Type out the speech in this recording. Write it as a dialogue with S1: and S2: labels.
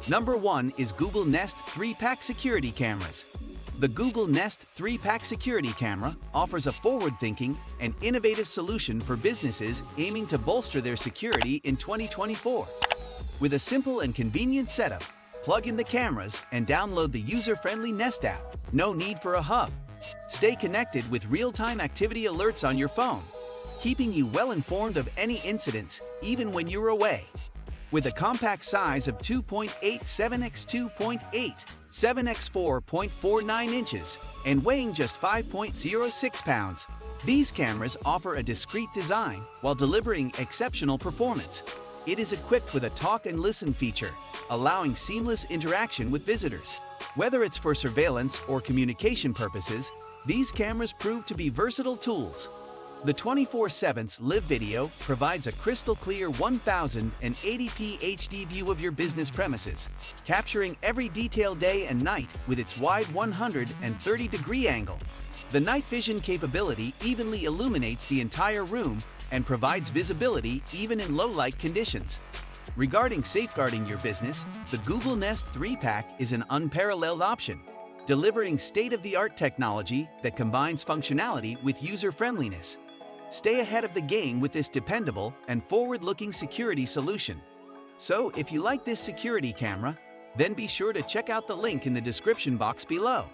S1: Number 1 is Google Nest 3-Pack Security Cameras. The Google Nest 3-Pack Security Camera offers a forward-thinking and innovative solution for businesses aiming to bolster their security in 2024. With a simple and convenient setup, plug in the cameras and download the user-friendly Nest app. No need for a hub. Stay connected with real-time activity alerts on your phone, keeping you well informed of any incidents, even when you're away. With a compact size of 2.8 7x 2.8, 7x 4.49 inches, and weighing just 5.06 pounds, these cameras offer a discreet design while delivering exceptional performance. It is equipped with a talk and listen feature, allowing seamless interaction with visitors. Whether it's for surveillance or communication purposes, these cameras prove to be versatile tools. The 24/7 Live video provides a crystal-clear 1080p HD view of your business premises, capturing every detail day and night with its wide 130-degree angle. The night vision capability evenly illuminates the entire room and provides visibility even in low-light conditions. Regarding safeguarding your business, the Google Nest 3-Pack is an unparalleled option, delivering state-of-the-art technology that combines functionality with user-friendliness. Stay ahead of the game with this dependable and forward-looking security solution. So, if you like this security camera, then be sure to check out the link in the description box below.